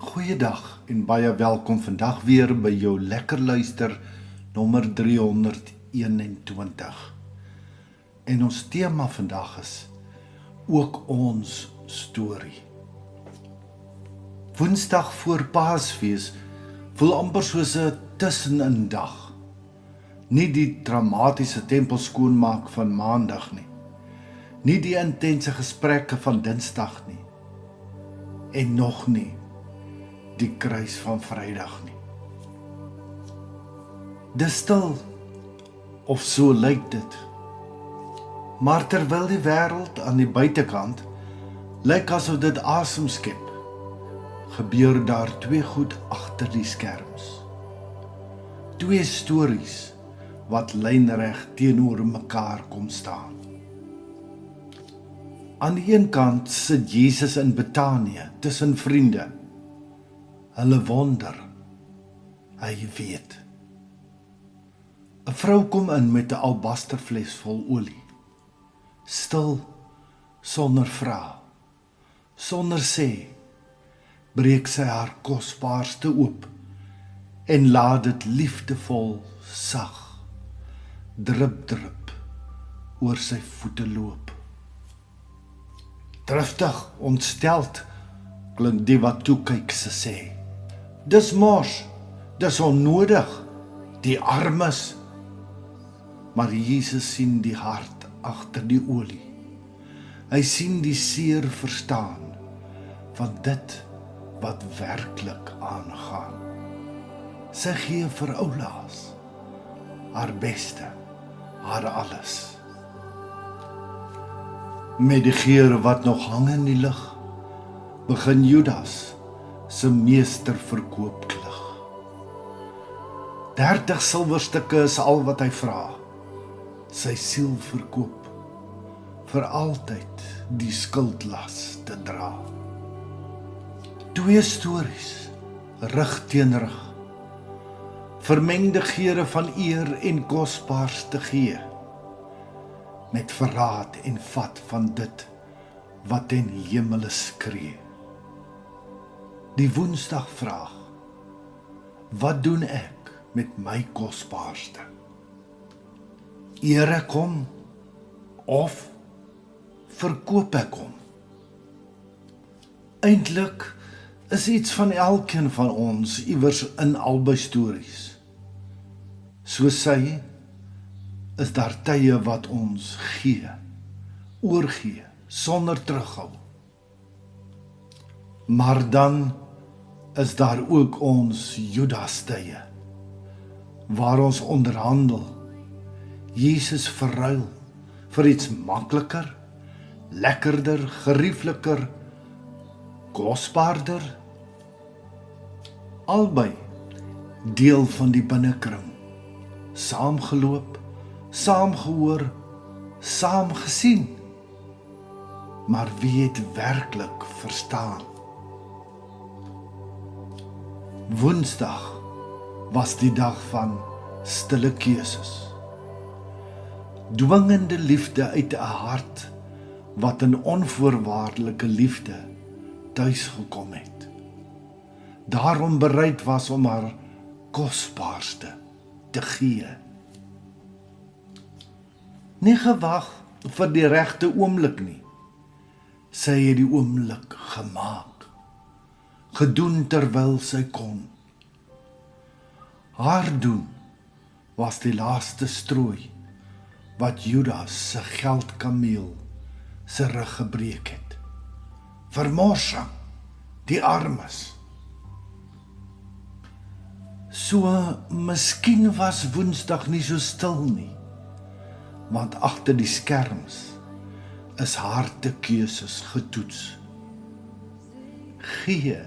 Goeiedag en baie welkom vandag weer by jou lekker luister nommer 321. En ons tema vandag is ook ons storie. Woensdag voor Paasfees voel amper soos 'n tussenin dag. Nie die dramatiese tempel skoonmaak van Maandag nie. Nie die intense gesprekke van Dinsdag nie. En nog nie die kruis van Vrydag nie. Dis stil, of so lyk dit. Maar terwyl die wêreld aan die buitekant lyk asof dit asem skep, gebeur daar twee goed agter die skerms. Twee stories wat lynreg teenoor mekaar kom staan. Aan die een kant sit Jesus in Betanië tussen vriende. Hulle wonder, hy weet. 'n Vrou kom in met 'n albasterfles vol olie. Stil, sonder vra, sonder sê, breek sy haar kosbaarste oop en laat dit liefdevol, sag, drup drup oor sy voete loop. Driftig, ontsteld, klink die wat toekyk se sê. Dis mors, dis onnodig, die armes. Maar Jesus sien die hart agter die olie. Hy sien die seer verstaan van dit wat werklik aangaan. Sy gee vir oulaas, haar beste, haar alles. Met die geur wat nog hang in die lug, begin Judas se meesterverkoop klug. 30 silwerstukke is al wat hy vra. Sy siel verkoop, vir altyd die skuldlas te dra. Twee stories, rug teen rug, vermengde geure van eer en kosbaars te gee, met verraad en vat van dit wat ten hemele skree. Die Woensdag vraag, wat doen ek met my kosbaarste? Eer ek hom of verkoop ek hom? Eintlik is iets van elkeen van ons iewers in albei stories. Soos sy is daar tye wat ons gee, oorgee, sonder terughou. Maar dan is daar ook ons Judas tye, waar ons onderhandel, Jesus verruil vir iets makliker, lekkerder, geriefliker, kosbaarder. Albei deel van die binnekring, saamgeloop, saamgehoor, saam gesien. Maar wie het werklik verstaan? Woensdag was die dag van stille keuses. Dwingende liefde uit 'n hart wat in onvoorwaardelike liefde tuis gekom het. Daarom bereid was om haar kosbaarste te gee. Nie gewag vir die regte oomblik nie. Sy het die oomblik gemaak, gedoen terwyl sy kon. Haar doen was die laaste strooi wat Judas se geldkameel se rug gebreek het. Vermorsing, die armes. So, miskien was Woensdag nie so stil nie, want agter die skerms is hartekeuses getoets. Gee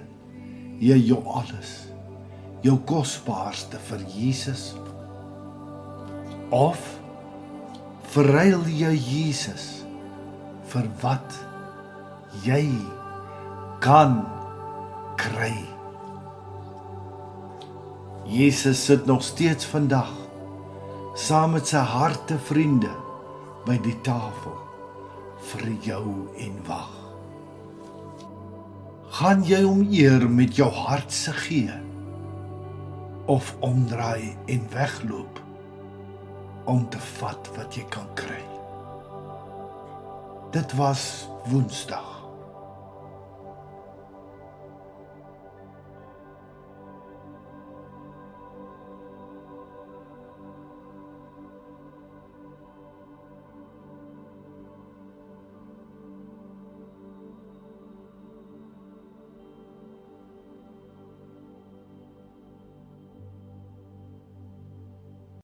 jy jou alles, jou kosbaarste vir Jesus? Of verruil jy Jesus vir wat jy kan kry? Jesus sit nog steeds vandag saam met sy harte vriende by die tafel vir jou en wag. Gaan jy hom eer met jou hart se gee, of omdraai en wegloop om te vat wat jy kan kry? Dit was Woensdag.